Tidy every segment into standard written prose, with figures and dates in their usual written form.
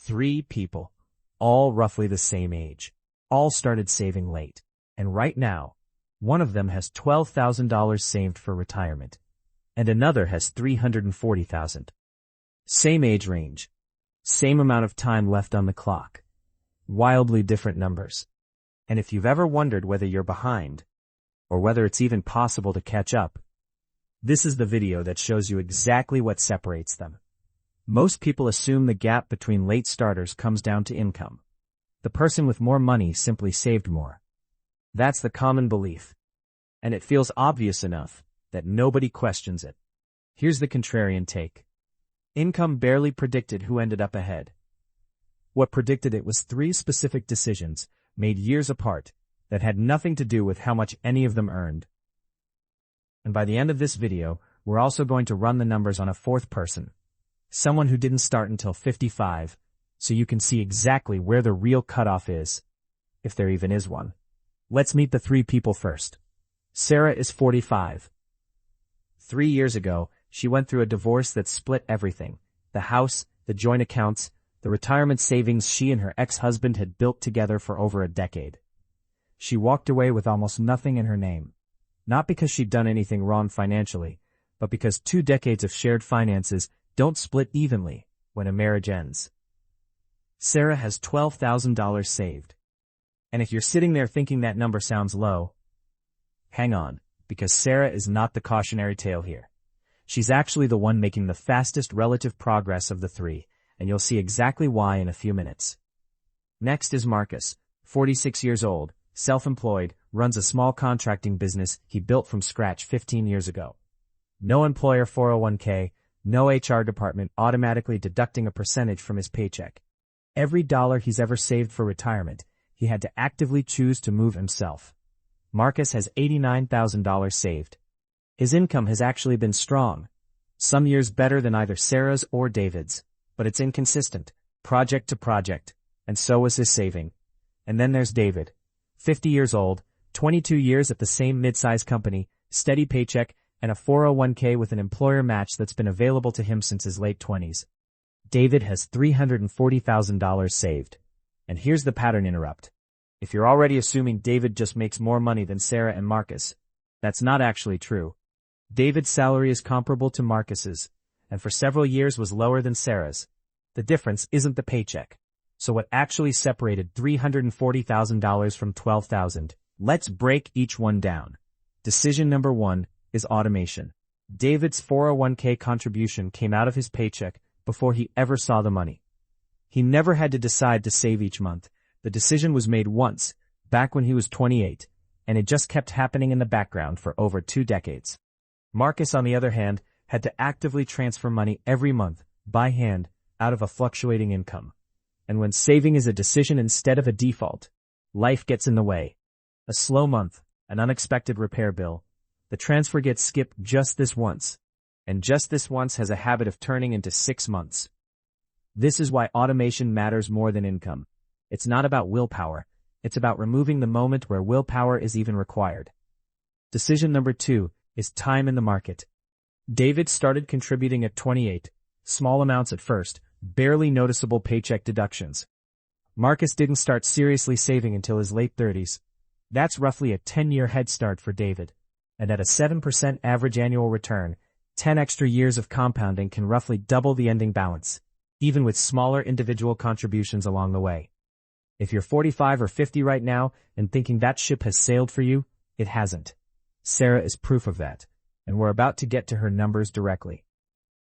Three people, all roughly the same age, all started saving late. And right now, one of them has $12,000 saved for retirement, and another has $340,000. Same age range, same amount of time left on the clock. Wildly different numbers. And if you've ever wondered whether you're behind, or whether it's even possible to catch up, this is the video that shows you exactly what separates them. Most people assume the gap between late starters comes down to income. The person with more money simply saved more. That's the common belief. And it feels obvious enough that nobody questions it. Here's the contrarian take. Income barely predicted who ended up ahead. What predicted it was three specific decisions, made years apart, that had nothing to do with how much any of them earned. And by the end of this video, we're also going to run the numbers on a fourth person, someone who didn't start until 55, so you can see exactly where the real cutoff is, if there even is one. Let's meet the three people first. Sarah is 45. 3 years ago, she went through a divorce that split everything: the house, the joint accounts, the retirement savings she and her ex-husband had built together for over a decade. She walked away with almost nothing in her name. Not because she'd done anything wrong financially, but because 2 decades of shared finances don't split evenly when a marriage ends. Sarah has $12,000 saved. And if you're sitting there thinking that number sounds low, hang on, because Sarah is not the cautionary tale here. She's actually the one making the fastest relative progress of the three, and you'll see exactly why in a few minutes. Next is Marcus, 46 years old, self-employed, runs a small contracting business he built from scratch 15 years ago. No employer 401k, no HR department automatically deducting a percentage from his paycheck. Every dollar he's ever saved for retirement, he had to actively choose to move himself. Marcus has $89,000 saved. His income has actually been strong. Some years better than either Sarah's or David's, but it's inconsistent, project to project, and so was his saving. And then there's David, 50 years old, 22 years at the same mid-size company, steady paycheck, and a 401k with an employer match that's been available to him since his late 20s. David has $340,000 saved. And here's the pattern interrupt. If you're already assuming David just makes more money than Sarah and Marcus, that's not actually true. David's salary is comparable to Marcus's, and for several years was lower than Sarah's. The difference isn't the paycheck. So what actually separated $340,000 from $12,000? Let's break each one down. Decision number 1 is automation. David's 401k contribution came out of his paycheck before he ever saw the money. He never had to decide to save each month. The decision was made once, back when he was 28, and it just kept happening in the background for over 2 decades. Marcus, on the other hand, had to actively transfer money every month, by hand, out of a fluctuating income. And when saving is a decision instead of a default, life gets in the way. A slow month, an unexpected repair bill, the transfer gets skipped just this once, and just this once has a habit of turning into 6 months. This is why automation matters more than income. It's not about willpower, it's about removing the moment where willpower is even required. Decision number 2 is time in the market. David started contributing at 28, small amounts at first, barely noticeable paycheck deductions. Marcus didn't start seriously saving until his late 30s. That's roughly a 10-year head start for David. And at a 7% average annual return, 10 extra years of compounding can roughly double the ending balance, even with smaller individual contributions along the way. If you're 45 or 50 right now and thinking that ship has sailed for you, it hasn't. Sarah is proof of that, and we're about to get to her numbers directly.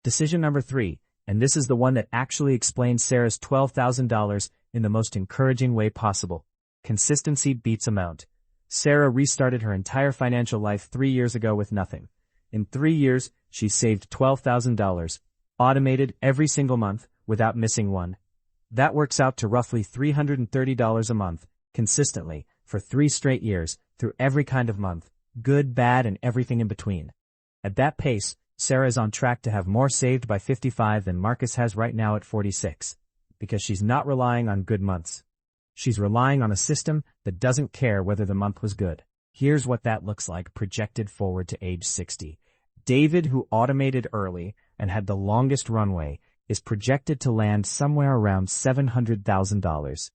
Decision number 3, and this is the one that actually explains Sarah's $12,000 in the most encouraging way possible. Consistency beats amount. Sarah restarted her entire financial life 3 years ago with nothing. In 3 years, she saved $12,000, automated every single month without missing one. That works out to roughly $330 a month, consistently, for 3 straight years, through every kind of month, good, bad, and everything in between. At that pace, Sarah is on track to have more saved by 55 than Marcus has right now at 46, because she's not relying on good months. She's relying on a system that doesn't care whether the month was good. Here's what that looks like projected forward to age 60. David, who automated early and had the longest runway, is projected to land somewhere around $700,000.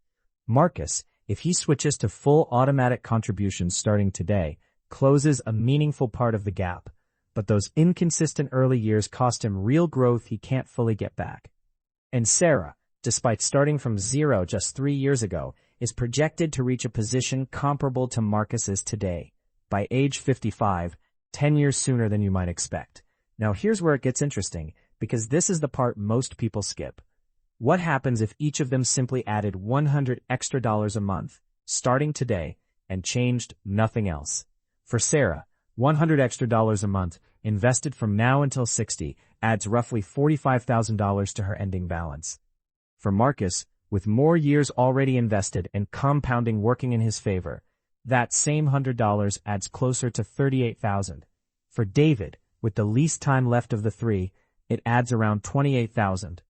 Marcus, if he switches to full automatic contributions starting today, closes a meaningful part of the gap, but those inconsistent early years cost him real growth he can't fully get back. And Sarah, despite starting from zero just 3 years ago, is projected to reach a position comparable to Marcus's today, by age 55, 10 years sooner than you might expect. Now here's where it gets interesting, because this is the part most people skip. What happens if each of them simply added $100 extra a month, starting today, and changed nothing else? For Sarah, $100 extra a month, invested from now until 60, adds roughly $45,000 to her ending balance. For Marcus, with more years already invested and compounding working in his favor, that same $100 adds closer to $38,000. For David, with the least time left of the three, it adds around $28,000.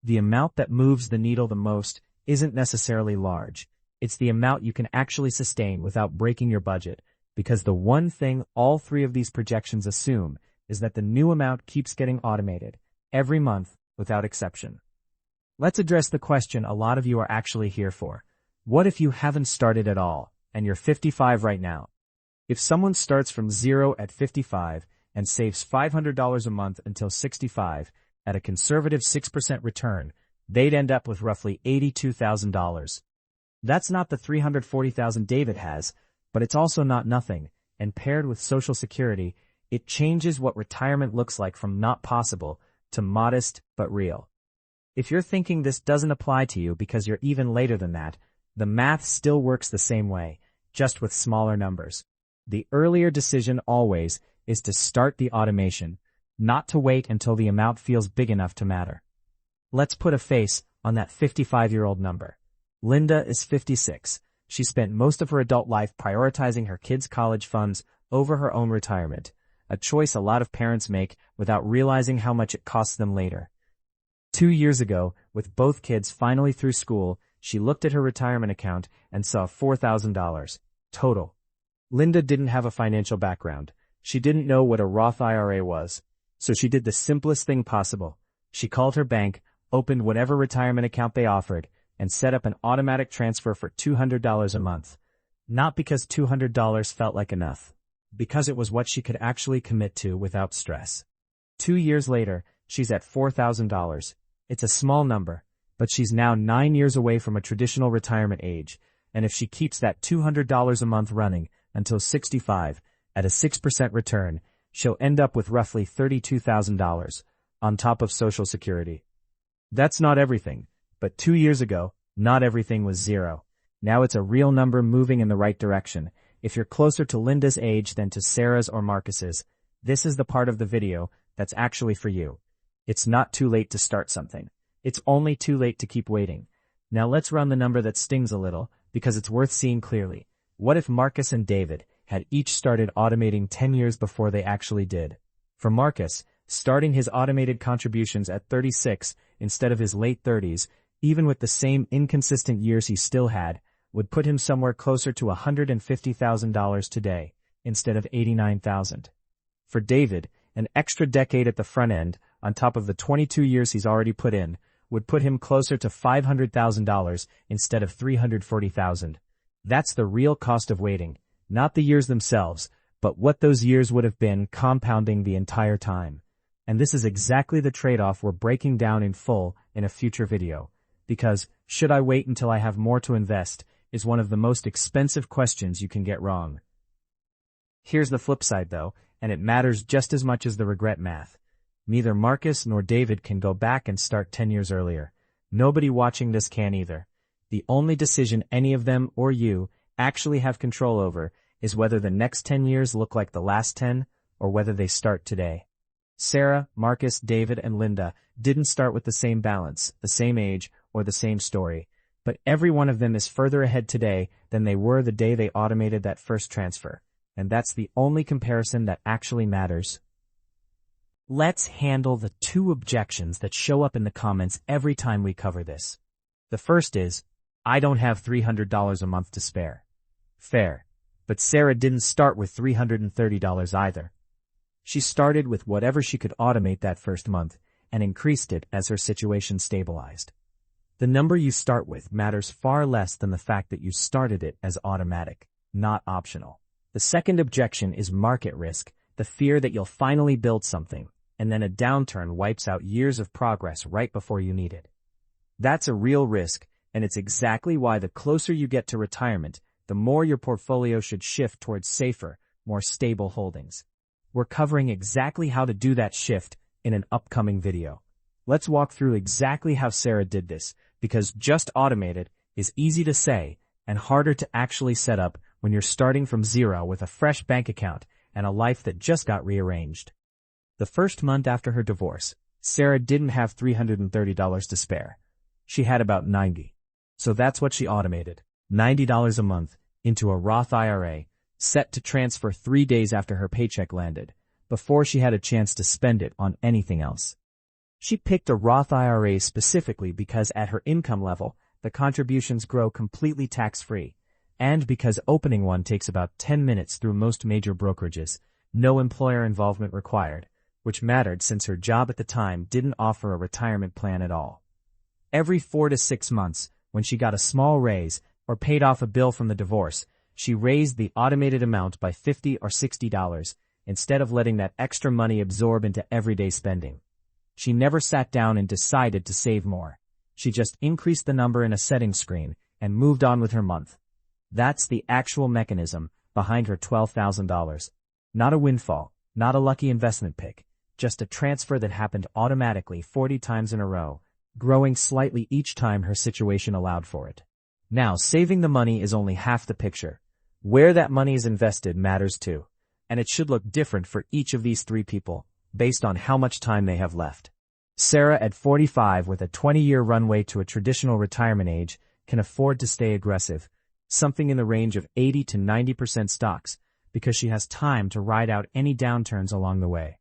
The amount that moves the needle the most isn't necessarily large. It's the amount you can actually sustain without breaking your budget, because the one thing all three of these projections assume is that the new amount keeps getting automated, every month, without exception. Let's address the question a lot of you are actually here for. What if you haven't started at all, and you're 55 right now? If someone starts from zero at 55 and saves $500 a month until 65, at a conservative 6% return, they'd end up with roughly $82,000. That's not the $340,000 David has, but it's also not nothing, and paired with Social Security, it changes what retirement looks like from not possible to modest but real. If you're thinking this doesn't apply to you because you're even later than that, the math still works the same way, just with smaller numbers. The earlier decision always is to start the automation, not to wait until the amount feels big enough to matter. Let's put a face on that 55-year-old number. Linda is 56. She spent most of her adult life prioritizing her kids' college funds over her own retirement, a choice a lot of parents make without realizing how much it costs them later. 2 years ago, with both kids finally through school, she looked at her retirement account and saw $4,000 total. Linda didn't have a financial background. She didn't know what a Roth IRA was, so she did the simplest thing possible. She called her bank, opened whatever retirement account they offered, and set up an automatic transfer for $200 a month. Not because $200 felt like enough, because it was what she could actually commit to without stress. 2 years later, she's at $4,000. It's a small number, but she's now 9 years away from a traditional retirement age, and if she keeps that $200 a month running until 65, at a 6% return, she'll end up with roughly $32,000, on top of Social Security. That's not everything, but 2 years ago, not everything was zero. Now it's a real number moving in the right direction. If you're closer to Linda's age than to Sarah's or Marcus's, this is the part of the video that's actually for you. It's not too late to start something. It's only too late to keep waiting. Now let's run the number that stings a little, because it's worth seeing clearly. What if Marcus and David had each started automating 10 years before they actually did? For Marcus, starting his automated contributions at 36 instead of his late 30s, even with the same inconsistent years he still had, would put him somewhere closer to $150,000 today, instead of $89,000. For David, an extra decade at the front end, on top of the 22 years he's already put in, would put him closer to $500,000 instead of $340,000. That's the real cost of waiting, not the years themselves, but what those years would have been compounding the entire time. And this is exactly the trade-off we're breaking down in full in a future video. Because, should I wait until I have more to invest, is one of the most expensive questions you can get wrong. Here's the flip side though, and it matters just as much as the regret math. Neither Marcus nor David can go back and start 10 years earlier. Nobody watching this can either. The only decision any of them or you actually have control over is whether the next 10 years look like the last 10 or whether they start today. Sarah, Marcus, David, and Linda didn't start with the same balance, the same age, or the same story, but every one of them is further ahead today than they were the day they automated that first transfer, and that's the only comparison that actually matters. Let's handle the 2 objections that show up in the comments every time we cover this. The first is, I don't have $300 a month to spare. Fair, but Sarah didn't start with $330 either. She started with whatever she could automate that first month, and increased it as her situation stabilized. The number you start with matters far less than the fact that you started it as automatic, not optional. The second objection is market risk, the fear that you'll finally build something, and then a downturn wipes out years of progress right before you need it. That's a real risk, and it's exactly why the closer you get to retirement, the more your portfolio should shift towards safer, more stable holdings. We're covering exactly how to do that shift in an upcoming video. Let's walk through exactly how Sarah did this, because just automated is easy to say and harder to actually set up when you're starting from zero with a fresh bank account and a life that just got rearranged. The first month after her divorce, Sarah didn't have $330 to spare. She had about $90. So that's what she automated, $90 a month, into a Roth IRA, set to transfer 3 days after her paycheck landed, before she had a chance to spend it on anything else. She picked a Roth IRA specifically because at her income level, the contributions grow completely tax-free, and because opening one takes about 10 minutes through most major brokerages, no employer involvement required, which mattered since her job at the time didn't offer a retirement plan at all. Every 4 to 6 months, when she got a small raise or paid off a bill from the divorce, she raised the automated amount by $50 or $60 instead of letting that extra money absorb into everyday spending. She never sat down and decided to save more. She just increased the number in a settings screen and moved on with her month. That's the actual mechanism behind her $12,000. Not a windfall, not a lucky investment pick, just a transfer that happened automatically 40 times in a row, growing slightly each time her situation allowed for it. Now, saving the money is only half the picture. Where that money is invested matters too, and it should look different for each of these three people, based on how much time they have left. Sarah, at 45 with a 20-year runway to a traditional retirement age, can afford to stay aggressive, something in the range of 80 to 90% stocks, because she has time to ride out any downturns along the way.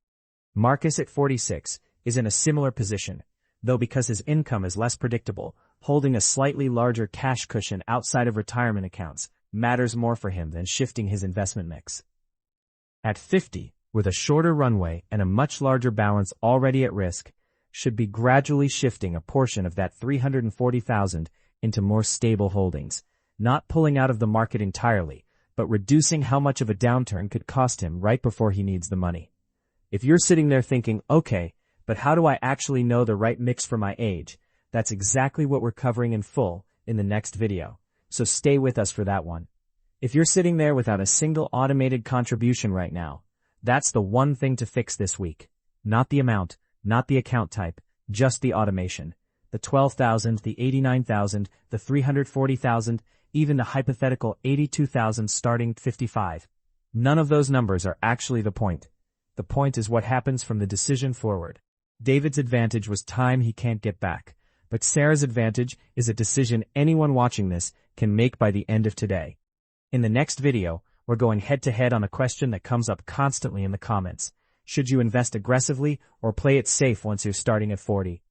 Marcus, at 46, is in a similar position, though because his income is less predictable, holding a slightly larger cash cushion outside of retirement accounts matters more for him than shifting his investment mix. At 50, with a shorter runway and a much larger balance already at risk, should be gradually shifting a portion of that $340,000 into more stable holdings, not pulling out of the market entirely, but reducing how much of a downturn could cost him right before he needs the money. If you're sitting there thinking, okay, but how do I actually know the right mix for my age? That's exactly what we're covering in full in the next video, so stay with us for that one. If you're sitting there without a single automated contribution right now, that's the one thing to fix this week. Not the amount, not the account type, just the automation. The $12,000, the $89,000, the $340,000, even the hypothetical $82,000 starting at 55. None of those numbers are actually the point. The point is what happens from the decision forward. David's advantage was time he can't get back, but Sarah's advantage is a decision anyone watching this can make by the end of today. In the next video, we're going head-to-head on a question that comes up constantly in the comments. Should you invest aggressively or play it safe once you're starting at 40?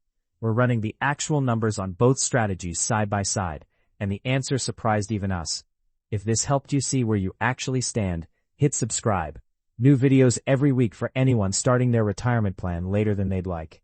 We're running the actual numbers on both strategies side by side, and the answer surprised even us. If this helped you see where you actually stand, hit subscribe. New videos every week for anyone starting their retirement plan later than they'd like.